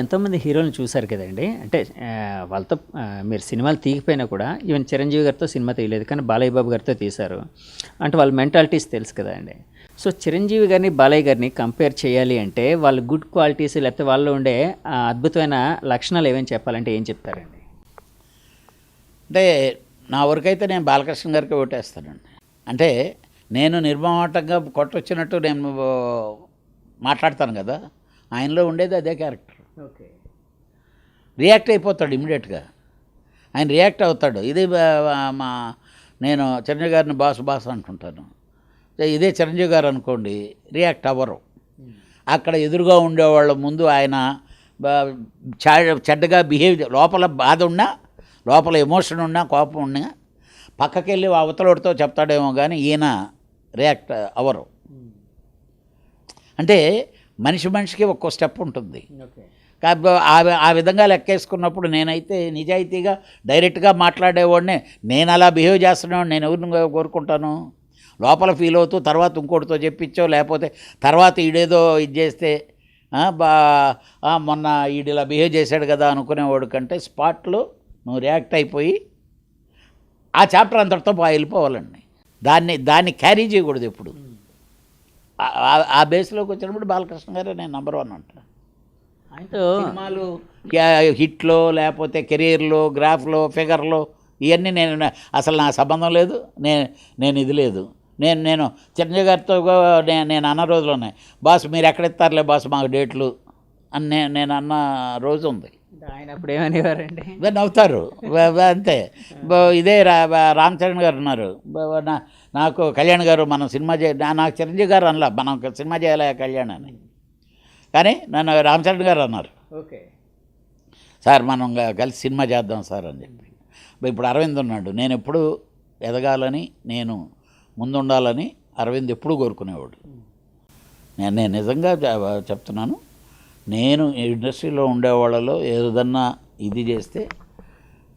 ఎంతోమంది హీరోలను చూసారు కదండీ! అంటే వాళ్ళతో మీరు సినిమాలు తీయకపోయినా కూడా ఈవెన్ 'చిరంజీవి' గారితో సినిమా తీయలేదు. కానీ 'బాలయ్య బాబు' గారితో తీశారు. అంటే వాళ్ళ మెంటాలిటీస్ తెలుసు కదండీ! సో 'చిరంజీవి' గారిని, 'బాలయ్య' గారిని కంపేర్ చేయాలి అంటే వాళ్ళ గుడ్ క్వాలిటీస్ లేకపోతే వాళ్ళలో ఉండే అద్భుతమైన లక్షణాలు ఏవైనా చెప్పాలంటే ఏం చెప్తారండి? అంటే నా వరకైతే నేను బాలకృష్ణ గారికి ఓటేస్తానండి. అంటే నేను నిర్మమాటంగా కొట్టొచ్చినట్టు నేను మాట్లాడతాను కదా! ఆయనలో ఉండేది అదే క్యారెక్టర్. ఓకే. రియాక్ట్ అయిపోతాడు ఇమ్మీడియట్గా. ఆయన రియాక్ట్ అవుతాడు. ఇది మా నేను చిరంజీవి గారిని బాస్ అంటుంటాను. ఇదే చిరంజీవి గారు అనుకోండి, రియాక్ట్ అవ్వరు. అక్కడ ఎదురుగా ఉండేవాళ్ళ ముందు ఆయన చెడ్డగా బిహేవ్, లోపల బాధ ఉన్నా, లోపల ఎమోషన్ ఉన్నా, కోపం ఉన్నా పక్కకెళ్ళి అవతలడితో చెప్తాడేమో కానీ ఈయన రియాక్ట్ అవ్వరు. అంటే మనిషికి ఒక్కో స్టెప్ ఉంటుంది. ఓకే. ఆ విధంగా లెక్కేసుకున్నప్పుడు నేనైతే నిజాయితీగా డైరెక్ట్గా మాట్లాడేవాడినే. నేను అలా బిహేవ్ చేస్తున్నాను, నేను ఎవరిని కోరుకుంటాను? లోపల ఫీల్ అవుతూ తర్వాత ఇంకోటితో చెప్పించో, లేకపోతే తర్వాత ఈడేదో ఇది చేస్తే మొన్న ఈడిలా బిహేవ్ చేశాడు కదా అనుకునేవాడు కంటే స్పాట్లో నువ్వు రియాక్ట్ అయిపోయి ఆ చాప్టర్ అంతటితో వెళ్ళిపోవాలండి. దాన్ని క్యారీ చేయకూడదు ఎప్పుడు. ఆ బేస్లోకి వచ్చినప్పుడు బాలకృష్ణ గారే నేను నెంబర్ 1 అంటాను. సినిమాలు హిట్లో లేకపోతే కెరీర్లో, గ్రాఫ్లో, ఫిగర్లో ఇవన్నీ అసలు నా సంబంధం లేదు. నేను ఇది లేదు. నేను చిరంజీవి గారితో నేను అన్న రోజులు ఉన్నాయి. బాస్ మీరు ఎక్కడ ఇస్తారులే బాస్ మాకు డేట్లు అని నేను అన్న రోజు ఉంది. ఆయన అప్పుడు ఏమనేవారండి? నవ్వుతారు అంతే. ఇదే రామ్ చరణ్ గారు ఉన్నారు. నాకు కళ్యాణ్ గారు మనం సినిమా నాకు చిరంజీవి గారు అనలా, మనం సినిమా చేయాలి కళ్యాణ్ అని. కానీ నన్ను రామ్ చరణ్ గారు అన్నారు, ఓకే సార్ మనం కలిసి సినిమా చేద్దాం సార్ అని చెప్పి. ఇప్పుడు అరవింద్ ఉన్నాడు. నేను ఎప్పుడు ఎదగాలని, నేను ముందుండాలని అరవింద్ ఎప్పుడూ కోరుకునేవాడు. నేను నిజంగా చెప్తున్నాను, నేను ఇండస్ట్రీలో ఉండేవాళ్ళలో ఏదన్నా ఇది చేస్తే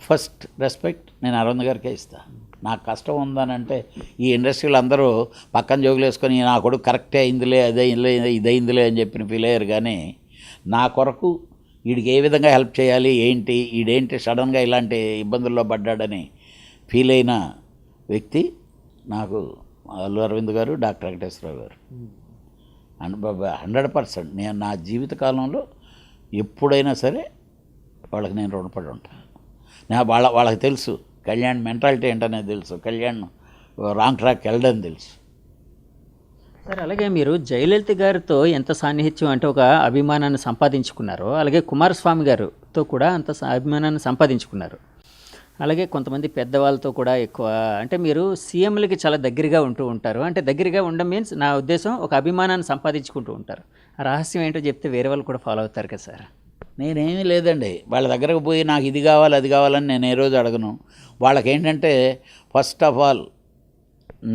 ఫస్ట్ రెస్పెక్ట్ నేను అరవింద్ గారికే ఇస్తాను. నాకు కష్టం ఉందనంటే ఈ ఇండస్ట్రీలో అందరూ పక్కన జోగులు వేసుకొని నా కొడుకు కరెక్టే అయిందిలే, ఇదైందిలే అని చెప్పిన ఫీల్ అయ్యారు. కానీ నా కొరకు వీడికి ఏ విధంగా హెల్ప్ చేయాలి, ఈడేంటి సడన్గా ఇలాంటి ఇబ్బందుల్లో పడ్డాడని ఫీల్ అయిన వ్యక్తి నాకు అల్లు అరవింద్ గారు, డాక్టర్ వెంకటేశ్వరరావు గారు. 100% నేను నా జీవితకాలంలో ఎప్పుడైనా సరే వాళ్ళకి నేను రుణపడి ఉంటాను. వాళ్ళకి తెలుసు కళ్యాణ్ మెంటాలిటీ ఏంటనేది తెలుసు, కళ్యాణ్ రాంగ్ ట్రాక్ వెళ్ళడం తెలుసు. సార్ అలాగే మీరు జయలలిత గారితో ఎంత సాన్నిహిత్యం అంటే ఒక అభిమానాన్ని సంపాదించుకున్నారు, అలాగే కుమారస్వామి గారితో కూడా అంత అభిమానాన్ని సంపాదించుకున్నారు. అలాగే కొంతమంది పెద్దవాళ్ళతో కూడా ఎక్కువ, అంటే మీరు సీఎంలకి చాలా దగ్గరగా ఉంటూ ఉంటారు. అంటే దగ్గరగా ఉండడం మీన్స్ నా ఉద్దేశం ఒక అభిమానాన్ని సంపాదించుకుంటూ ఉంటారు. ఆ రహస్యం ఏంటో చెప్తే వేరే వాళ్ళు కూడా ఫాలో అవుతారు కదా సార్. నేనేమీ లేదండి, వాళ్ళ దగ్గరకు పోయి నాకు ఇది కావాలి అది కావాలని నేను ఏ రోజు అడగను. వాళ్ళకి ఏంటంటే ఫస్ట్ ఆఫ్ ఆల్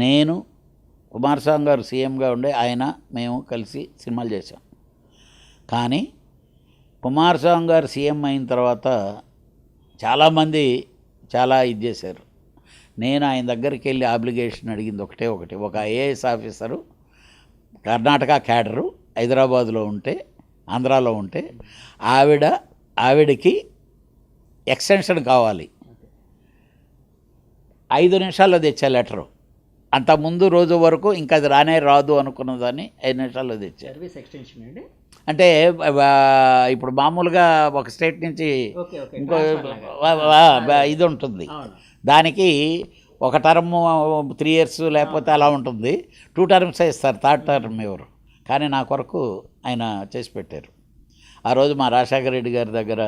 నేను కుమారస్వామి గారు సీఎంగా ఉండే మేము కలిసి సినిమాలు చేసాం. కానీ కుమారస్వామి గారు సీఎం అయిన తర్వాత చాలామంది చాలా ఇది చేశారు. నేను ఆయన దగ్గరికి వెళ్ళి ఆబ్లిగేషన్ అడిగింది ఒకటే, ఒక ఐఏఎస్ ఆఫీసరు కర్ణాటక క్యాడరు హైదరాబాదులో ఉంటే, ఆంధ్రాలో ఉంటే ఆవిడకి ఎక్స్టెన్షన్ కావాలి. 5 నిమిషాల్లో తెచ్చా లెటరు. అంతకుముందు రోజు వరకు ఇంకా అది రాదు అనుకున్నదాన్ని 5 నిమిషాల్లో తెచ్చారు. సర్వీస్ ఎక్స్టెన్షన్ అండి. అంటే ఇప్పుడు మామూలుగా ఒక స్టేట్ నుంచి ఇంకో ఇది ఉంటుంది, దానికి ఒక టర్మ్ 3 years లేకపోతే అలా ఉంటుంది. 2 terms ఇస్తారు, 3rd term ఎవరు. కానీ నా కొరకు ఆయన చేసి పెట్టారు. ఆ రోజు మా రాజశేఖర రెడ్డి గారి దగ్గర,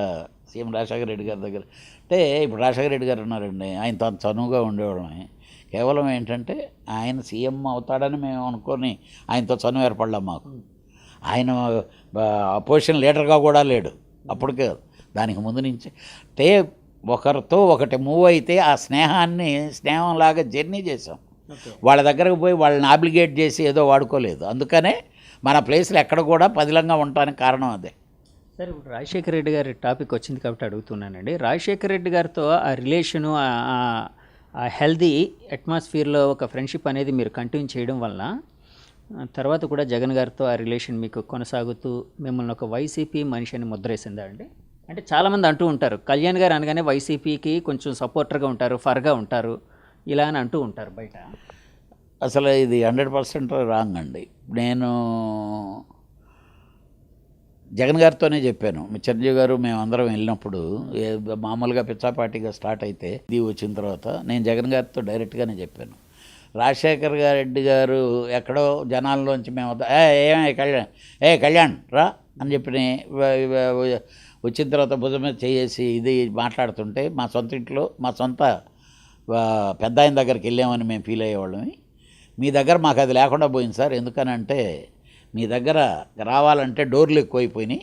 సీఎం రాజశేఖర రెడ్డి గారి దగ్గర, అంటే ఇప్పుడు రాజశేఖర రెడ్డి గారు ఉన్నారండి, ఆయన తను చనువుగా ఉండేవాడమే. కేవలం ఏంటంటే ఆయన సీఎం అవుతాడని మేము అనుకొని ఆయనతో చనువు ఏర్పడలేం మాకు. ఆయన అపోజిషన్ లీడర్గా కూడా లేడు అప్పటికే. దానికి ముందు నుంచి అంటే ఒకరితో ఒకటి మూవ్ అయితే ఆ స్నేహంలాగా జర్నీ చేసాం. వాళ్ళ దగ్గరకు పోయి వాళ్ళని ఆబ్లిగేట్ చేసి ఏదో వాడుకోలేదు. అందుకనే మన ప్లేస్లో ఎక్కడ కూడా పదిలంగా ఉండటానికి కారణం అదే. సార్ ఇప్పుడు రాజశేఖర రెడ్డి గారి టాపిక్ వచ్చింది కాబట్టి అడుగుతున్నానండి. రాజశేఖర రెడ్డి గారితో ఆ రిలేషను, ఆ హెల్దీ అట్మాస్ఫియర్లో ఒక ఫ్రెండ్షిప్ అనేది మీరు కంటిన్యూ చేయడం వలన తర్వాత కూడా జగన్ గారితో ఆ రిలేషన్ మీకు కొనసాగుతూ మిమ్మల్ని ఒక వైసీపీ మనిషి అని ముద్రేసిందా అండి? అంటే చాలామంది అంటూ ఉంటారు కళ్యాణ్ గారు అనగానే వైసీపీకి కొంచెం సపోర్టర్గా ఉంటారు, ఫర్గా ఉంటారు, ఇలా అని అంటూ ఉంటారు బయట. అసలు ఇది 100% రాంగ్ అండి. నేను జగన్ గారితోనే చెప్పాను. మీ చిరంజీవి గారు మేమందరం వెళ్ళినప్పుడు మామూలుగా పిచ్చాపాటిగా స్టార్ట్ అయితే ఇది వచ్చిన తర్వాత నేను జగన్ గారితో డైరెక్ట్గానే చెప్పాను. రాజశేఖర్ రెడ్డి గారు ఎక్కడో జనాల్లోంచి మేము ఏమే కళ్యాణ్ రా అని చెప్పి వచ్చిన తర్వాత భుజం మీద చేసి ఇది మాట్లాడుతుంటే మా సొంత ఇంట్లో మా సొంత పెద్ద ఆయన దగ్గరికి వెళ్ళామని మేము ఫీల్ అయ్యేవాళ్ళమి. మీ దగ్గర మాకు అది లేకుండా పోయింది సార్. ఎందుకనంటే మీ దగ్గర రావాలంటే డోర్లు ఎక్కువైపోయినాయి.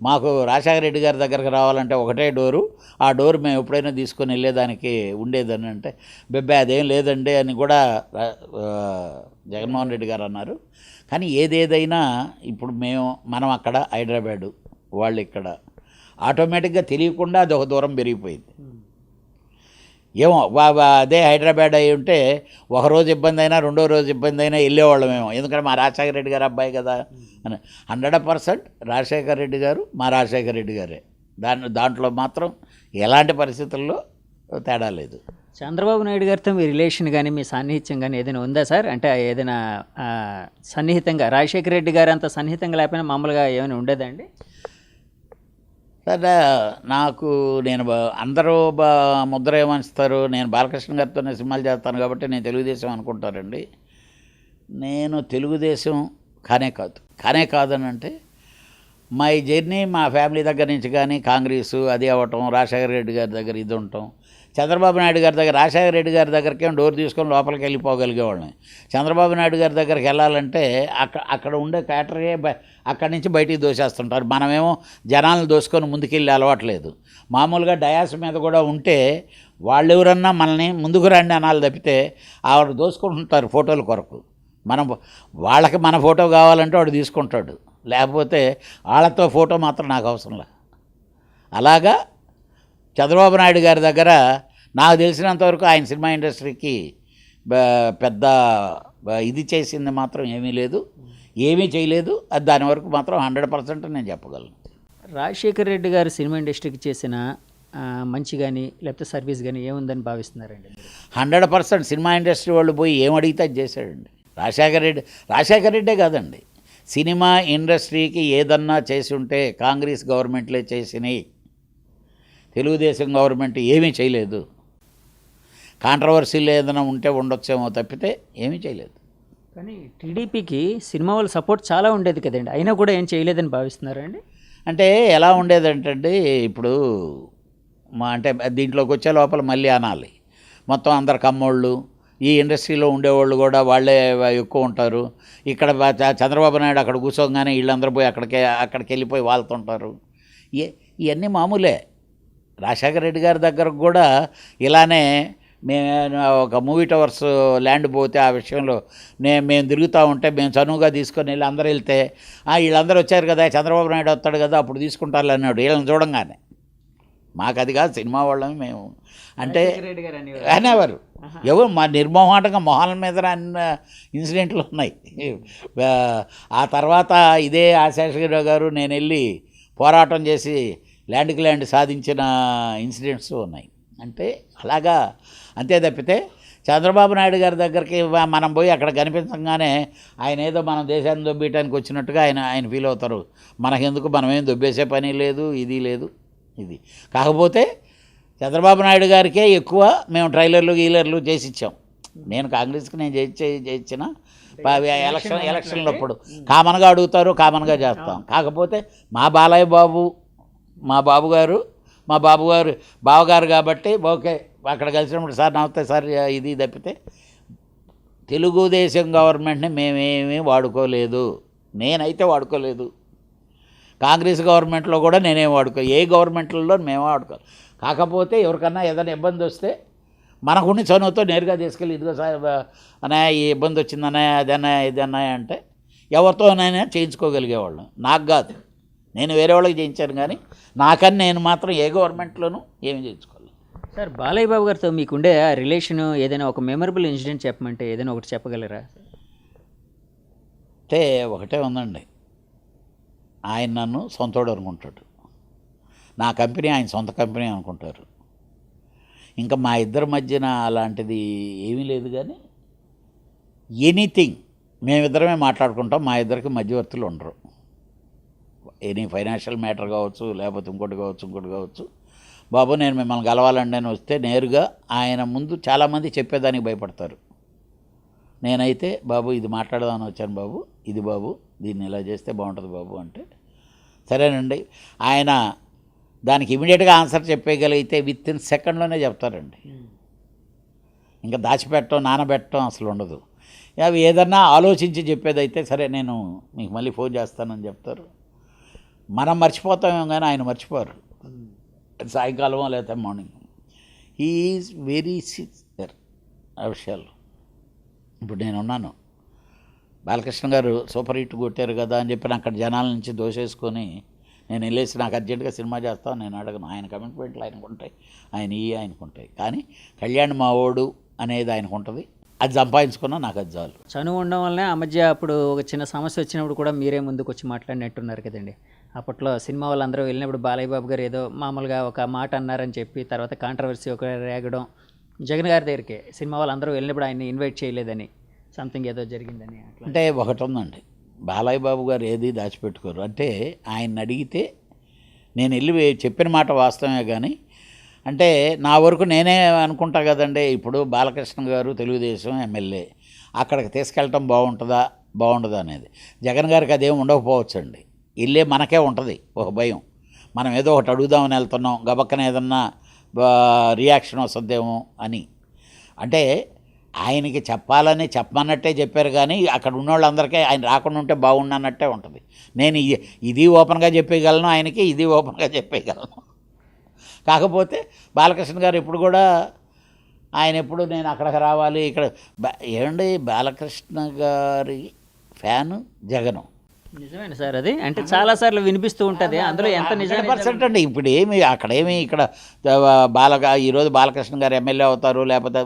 మాకు రాజశేఖర రెడ్డి గారి దగ్గరకు రావాలంటే ఒకటే డోరు, ఆ డోరు మేము ఎప్పుడైనా తీసుకొని వెళ్ళేదానికి ఉండేదని అంటే బెబ్బే అదేం లేదండి అని కూడా జగన్మోహన్ రెడ్డి గారు అన్నారు. కానీ ఏదేదైనా ఇప్పుడు మనం అక్కడ హైదరాబాదు, వాళ్ళు ఇక్కడ, ఆటోమేటిక్గా తెలియకుండా అది ఒక దూరం పెరిగిపోయింది. ఏమో అదే హైదరాబాద్ అయి ఉంటే ఒకరోజు ఇబ్బంది అయినా రెండో రోజు ఇబ్బంది అయినా వెళ్ళేవాళ్ళమేమో. ఎందుకంటే మా రాజశేఖర రెడ్డి గారు అబ్బాయి కదా అని. 100% రాజశేఖర రెడ్డి గారు మా రాజశేఖర రెడ్డి గారే. దాంట్లో మాత్రం ఎలాంటి పరిస్థితుల్లో తేడా లేదు. చంద్రబాబు నాయుడు గారితో మీ రిలేషన్ కానీ మీ సాన్నిహిత్యం కానీ ఏదైనా ఉందా సార్? అంటే ఏదైనా సన్నిహితంగా రాజశేఖర రెడ్డి గారు అంత సన్నిహితంగా లేకపోయినా మామూలుగా ఏమైనా ఉండేదండి? సరే, నాకు అందరూ ముద్ర ఏమనిస్తారు, నేను బాలకృష్ణ గారితోనే సినిమాలు చేస్తాను కాబట్టి నేను తెలుగుదేశం అనుకుంటారండి. నేను తెలుగుదేశం కానే కాదని అంటే మై జర్నీ మా ఫ్యామిలీ దగ్గర నుంచి కానీ కాంగ్రెసు అది అవ్వటం, రాజశేఖర రెడ్డి గారి దగ్గర ఇది ఉండటం, చంద్రబాబు నాయుడు గారి దగ్గర రాజశేఖర రెడ్డి గారి దగ్గరికి డోర్ తీసుకొని లోపలికి వెళ్ళిపోగలిగేవాళ్ళని. చంద్రబాబు నాయుడు గారి దగ్గరికి వెళ్ళాలంటే అక్కడ ఉండే క్యాటరే అక్కడి నుంచి బయటికి దోసేస్తుంటారు. మనమేమో జనాలను దోసుకొని ముందుకెళ్ళి అలవాట్లేదు. మామూలుగా డయాస్ మీద కూడా ఉంటే వాళ్ళు ఎవరన్నా మనల్ని ముందుకు రండి అనాలి తప్పితే ఆవిడ దోసుకుంటుంటారు ఫోటోల కొరకు. వాళ్ళకి మన ఫోటో కావాలంటే వాడు తీసుకుంటాడు, లేకపోతే వాళ్ళతో ఫోటో మాత్రం నాకు అవసరంలే. అలాగా చంద్రబాబు నాయుడు గారి దగ్గర నాకు తెలిసినంతవరకు ఆయన సినిమా ఇండస్ట్రీకి పెద్ద ఇది చేసింది మాత్రం ఏమీ లేదు, ఏమీ చేయలేదు. అది దాని వరకు మాత్రం 100% నేను చెప్పగలను. రాజశేఖర రెడ్డి గారు సినిమా ఇండస్ట్రీకి చేసిన మంచి కానీ లేకపోతే సర్వీస్ కానీ ఏముందని భావిస్తున్నారండి? 100% సినిమా ఇండస్ట్రీ వాళ్ళు పోయి ఏమడిగితే అది చేశాడండి రాజశేఖర రెడ్డే కాదండి. సినిమా ఇండస్ట్రీకి ఏదన్నా చేసి ఉంటే కాంగ్రెస్ గవర్నమెంట్లే చేసినాయి, తెలుగుదేశం గవర్నమెంట్ ఏమీ చేయలేదు. కాంట్రవర్సీలు ఏదైనా ఉంటే ఉండొచ్చేమో తప్పితే ఏమీ చేయలేదు. కానీ టీడీపీకి సినిమా వాళ్ళ సపోర్ట్ చాలా ఉండేది కదండి, అయినా కూడా ఏం చేయలేదని భావిస్తున్నారండి? అంటే ఎలా ఉండేదంటే ఇప్పుడు అంటే దీంట్లోకి వచ్చే లోపల మళ్ళీ అనాలి, మొత్తం అందరు కమ్మోళ్ళు, ఈ ఇండస్ట్రీలో ఉండేవాళ్ళు కూడా వాళ్ళే ఎక్కువ ఉంటారు. ఇక్కడ చంద్రబాబు నాయుడు అక్కడ కూర్చోగానే వీళ్ళందరూ పోయి అక్కడికి వెళ్ళిపోయి వాళ్తుంటారు. ఇవన్నీ మామూలే. రాజశేఖర రెడ్డి గారి దగ్గరకు కూడా ఇలానే మేము ఒక మూవీ టవర్స్ ల్యాండ్ పోతే ఆ విషయంలో మేము తిరుగుతూ ఉంటే మేము చనువుగా తీసుకొని వెళ్ళి అందరూ వెళ్తే వీళ్ళందరూ వచ్చారు కదా, చంద్రబాబు నాయుడు వస్తాడు కదా అప్పుడు తీసుకుంటారు అన్నాడు. వీళ్ళని చూడంగానే మాకు అది కాదు, సినిమా వాళ్ళని మేము అంటే అనేవారు. ఎవరు మా నిర్మోహాటంగా మొహాల మీద అన్న ఇన్సిడెంట్లు ఉన్నాయి. ఆ తర్వాత ఇదే ఆశేషగిరి గారు నేను వెళ్ళి పోరాటం చేసి ల్యాండ్కి ల్యాండ్ సాధించిన ఇన్సిడెంట్స్ ఉన్నాయి. అంటే అలాగా అంతే తప్పితే చంద్రబాబు నాయుడు గారి దగ్గరికి మనం పోయి అక్కడ కనిపించగానే ఆయన ఏదో మనం దేశాన్ని దొబ్బేయటానికి వచ్చినట్టుగా ఆయన ఫీల్ అవుతారు. మనకెందుకు, మనమేం దొబ్బేసే పని లేదు, ఇది లేదు. ఇది కాకపోతే చంద్రబాబు నాయుడు గారికే ఎక్కువ మేము ట్రైలర్లు గీలర్లు చేసి ఇచ్చాం. నేను కాంగ్రెస్కి నేను చేయించిన ఎలక్షన్లప్పుడు కామన్గా అడుగుతారు, కామన్గా చేస్తాం. కాకపోతే మా బాలయ్య బాబు మా బావగారు కాబట్టి ఓకే అక్కడ కలిసినప్పుడు సార్ నమస్తే సార్ ఇది తప్పితే తెలుగుదేశం గవర్నమెంట్ని మేమేమీ వాడుకోలేదు. నేనైతే వాడుకోలేదు. కాంగ్రెస్ గవర్నమెంట్లో కూడా నేనేం ఏ గవర్నమెంట్లలో మేమే వాడుకోవాలి. కాకపోతే ఎవరికన్నా ఏదైనా ఇబ్బంది వస్తే మనకున్న చనువుతో నేరుగా తీసుకెళ్ళి ఇదిగో సార్ అన్నయ్య ఈ ఇబ్బంది వచ్చిందన్నయ్య అదన్నయ్య ఇదన్నయ్య అంటే ఎవరితోనైనా చేయించుకోగలిగేవాళ్ళం. నాకు కాదు, నేను వేరే వాళ్ళకి చేయించాను, కానీ నాకని నేను మాత్రం ఏ గవర్నమెంట్లోనూ ఏమి చేయించుకోవాలి. సార్ బాలయ్య బాబు గారితో మీకుండే ఆ రిలేషన్ ఏదైనా ఒక మెమరబుల్ ఇన్సిడెంట్ చెప్పమంటే ఏదైనా ఒకటి చెప్పగలరా? అంటే ఒకటే ఉందండి, ఆయన నన్ను సొంతోడు అనుకుంటాడు, నా కంపెనీ ఆయన సొంత కంపెనీ అనుకుంటారు. ఇంకా మా ఇద్దరి మధ్యన అలాంటిది ఏమీ లేదు. కానీ ఎనీథింగ్ మేమిద్దరమే మాట్లాడుకుంటాం, మా ఇద్దరికి మధ్యవర్తులు ఉండరు. ఎనీ ఫైనాన్షియల్ మ్యాటర్ కావచ్చు, లేకపోతే ఇంకోటి కావచ్చు, బాబు నేను మిమ్మల్ని కలవాలండి అని వస్తే నేరుగా ఆయన ముందు చాలామంది చెప్పేదానికి భయపడతారు. నేనైతే బాబు ఇది మాట్లాడదామని వచ్చాను బాబు, ఇది బాబు దీన్ని ఇలా చేస్తే బాగుంటుంది బాబు అంటే సరేనండి. ఆయన దానికి ఇమీడియట్గా ఆన్సర్ చెప్పగలిగితే విత్ ఇన్ సెకండ్లోనే చెప్తారండి. ఇంకా దాచిపెట్టడం నానబెట్టడం అసలు ఉండదు. అవి ఏదన్నా ఆలోచించి చెప్పేదైతే సరే నేను మీకు మళ్ళీ ఫోన్ చేస్తానని చెప్తారు. మనం మర్చిపోతామేమో కానీ ఆయన మర్చిపోరు. సాయంకాలమో లేకపోతే morning. He is very sincere ఆ విషయాలు. ఇప్పుడు నేనున్నాను, బాలకృష్ణ గారు సూపర్ హిట్ కొట్టారు కదా అని చెప్పి అక్కడ జనాల నుంచి దోసేసుకొని నేను వెళ్ళేసి నాకు అర్జెంటుగా సినిమా చేస్తాను నేను అడగను. ఆయన కమిట్మెంట్లు ఆయనకు ఉంటాయి, ఆయనకు ఉంటాయి. కానీ కళ్యాణ్ మావోడు అనేది ఆయనకు ఉంటుంది. అది సంపాదించుకున్నా నాకు అది చాలు. చనువు ఉండడం వల్లనే ఆ మధ్య అప్పుడు ఒక చిన్న సమస్య వచ్చినప్పుడు కూడా మీరే ముందుకు వచ్చి మాట్లాడినట్టున్నారు కదండి. అప్పట్లో సినిమా వాళ్ళందరూ వెళ్ళినప్పుడు బాలయ్య బాబు గారు ఏదో మామూలుగా ఒక మాట అన్నారని చెప్పి తర్వాత కాంట్రవర్సీ ఒక రేగడం, జగన్ గారి దగ్గరికి సినిమా వాళ్ళందరూ వెళ్ళినప్పుడు ఆయన్ని ఇన్వైట్ చేయలేదని, సంథింగ్ ఏదో జరిగిందని. అంటే ఒకటి ఉందండి, బాలయ్య బాబు గారు ఏది దాచిపెట్టుకోరు. అంటే ఆయన అడిగితే నేను వెళ్ళి చెప్పిన మాట వాస్తవమే. కానీ అంటే నా వరకు నేనే అనుకుంటా కదండి, ఇప్పుడు బాలకృష్ణ గారు తెలుగుదేశం ఎమ్మెల్యే, అక్కడికి తీసుకెళ్ళటం బాగుంటుందా అనేది. జగన్ గారికి అదేం ఉండకపోవచ్చండి. ఇల్లే మనకే ఉంటుంది ఒక భయం, మనం ఏదో ఒకటి అడుగుదామని వెళ్తున్నాం, గబక్కన ఏదన్నా రియాక్షన్ వస్తుందేమో అని. అంటే ఆయనకి చెప్పమన్నట్టే చెప్పారు. కానీ అక్కడ ఉన్న వాళ్ళందరికీ ఆయన రాకుండా ఉంటే బాగుండన్నట్టే ఉంటుంది. నేను ఇది ఓపెన్గా చెప్పగలను, ఆయనకి ఇది ఓపెన్గా చెప్పగలను. కాకపోతే బాలకృష్ణ గారు ఎప్పుడు కూడా ఎప్పుడు నేను అక్కడికి రావాలి ఇక్కడ ఏమండి, బాలకృష్ణ గారి ఫ్యాను జగను. నిజమేనా సార్ అది? అంటే చాలాసార్లు వినిపిస్తూ ఉంటుంది, అందులో ఎంత నిజం 100% అండి. ఇప్పుడు ఇక్కడ ఈరోజు బాలకృష్ణ గారు ఎమ్మెల్యే అవుతారు, లేకపోతే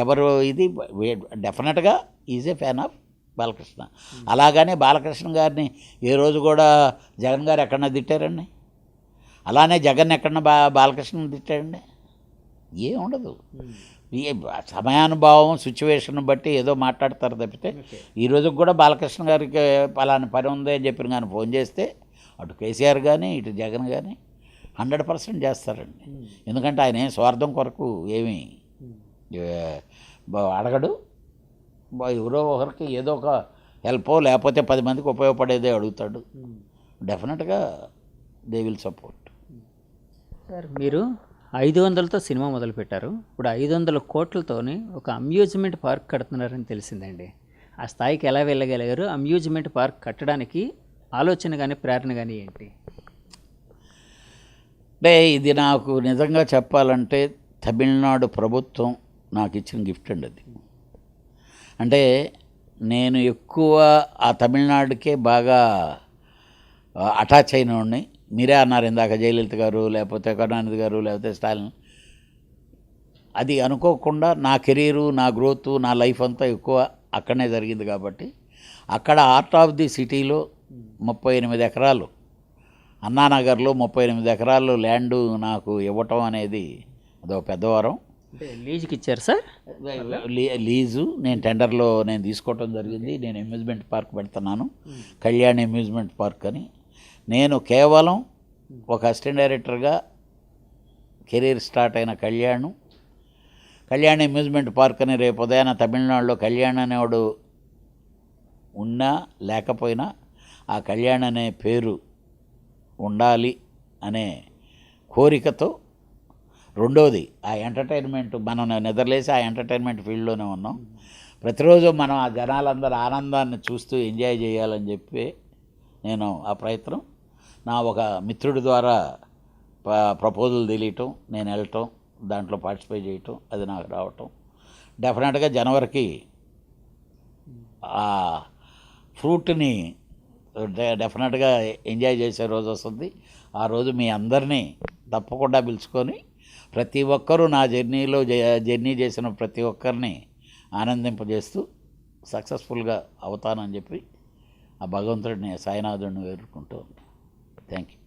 ఎవరు ఇది డెఫినెట్గా is a fan of Balakrishna. అలాగనే బాలకృష్ణ గారిని ఏ రోజు కూడా జగన్ గారు ఎక్కడన్నా తిట్టారండి? అలానే జగన్ ఎక్కడన్నా బాలకృష్ణ తిట్టాడండి? ఏం ఉండదు. సమయానుభావం సిచ్యువేషన్ బట్టి ఏదో మాట్లాడతారు తప్పితే ఈరోజు కూడా బాలకృష్ణ గారికి పలానా పని ఉంది అని చెప్పిన కానీ ఫోన్ చేస్తే అటు కేసీఆర్ కానీ ఇటు జగన్ కానీ 100% చేస్తారండి. ఎందుకంటే ఆయన ఏం స్వార్థం కొరకు ఏమీ అడగడు. ఎవరో ఒకరికి ఏదో ఒక హెల్పో లేకపోతే 10 మందికి ఉపయోగపడేదే అడుగుతాడు. డెఫినెట్గా దే విల్ సపోర్ట్. సార్ మీరు 500తో సినిమా మొదలుపెట్టారు, ఇప్పుడు 500 కోట్లతోని ఒక అమ్యూజ్మెంట్ పార్క్ కడుతున్నారని తెలిసిందండి. ఆ స్థాయికి ఎలా వెళ్ళగలిగారు? అమ్యూజ్మెంట్ పార్క్ కట్టడానికి ఆలోచన కానీ ప్రేరణ కానీ ఏంటి? అంటే ఇది నాకు నిజంగా చెప్పాలంటే తమిళనాడు ప్రభుత్వం నాకు ఇచ్చిన గిఫ్ట్ అండి అది. అంటే నేను ఎక్కువ ఆ తమిళనాడుకే బాగా అటాచ్ అయినవాడిని. మీరే అన్నారు ఇందాక జయలలిత గారు, లేకపోతే కరుణానిధి గారు, లేకపోతే స్టాలిన్. అది అనుకోకుండా నా కెరీరు, నా గ్రోత్, నా లైఫ్ అంతా ఎక్కువ అక్కడనే జరిగింది. కాబట్టి అక్కడ ఆర్ట్ ఆఫ్ ది సిటీలో 38 ఎకరాలు, అన్నానగర్లో 38 ఎకరాలు ల్యాండు నాకు ఇవ్వటం అనేది అదొక పెద్దవారం. లీజుకి ఇచ్చారు సార్? లీజు నేను టెండర్లో తీసుకోవటం జరిగింది. నేను అమ్యూజ్మెంట్ పార్క్ పెడుతున్నాను, కళ్యాణ్ అమ్యూజ్మెంట్ పార్క్ అని. నేను కేవలం ఒక అసిస్టెంట్ డైరెక్టర్గా కెరీర్ స్టార్ట్ అయిన కళ్యాణ్ అమ్యూజ్మెంట్ పార్క్ అని రేపు ఉదయాన తమిళనాడులో కళ్యాణ్ అనేవాడు ఉన్నా లేకపోయినా ఆ కళ్యాణ్ అనే పేరు ఉండాలి అనే కోరికతో. రెండోది ఆ ఎంటర్టైన్మెంట్, మనం నిద్రలేసి ఆ ఎంటర్టైన్మెంట్ ఫీల్డ్లోనే ఉన్నాం. ప్రతిరోజు మనం ఆ జనాలందరూ ఆనందాన్ని చూస్తూ ఎంజాయ్ చేయాలని చెప్పి నేను ఆ ప్రయత్నం. నా ఒక మిత్రుడి ద్వారా ప్రపోజల్ తెలియటం, నేను వెళ్ళటం, దాంట్లో పార్టిసిపేట్ చేయటం, అది నాకు రావటం. డెఫినెట్గా జనవరికి ఆ ఫ్రూట్ని డెఫినెట్గా ఎంజాయ్ చేసే రోజు వస్తుంది. ఆ రోజు మీ అందరినీ తప్పకుండా పిలుచుకొని ప్రతి ఒక్కరూ నా జర్నీ చేసిన ప్రతి ఒక్కరిని ఆనందింపజేస్తూ సక్సెస్ఫుల్గా అవుతానని చెప్పి ఆ భగవంతుడిని సాయినాథుడిని వేడుకుంటూ థ్యాంక్ యూ.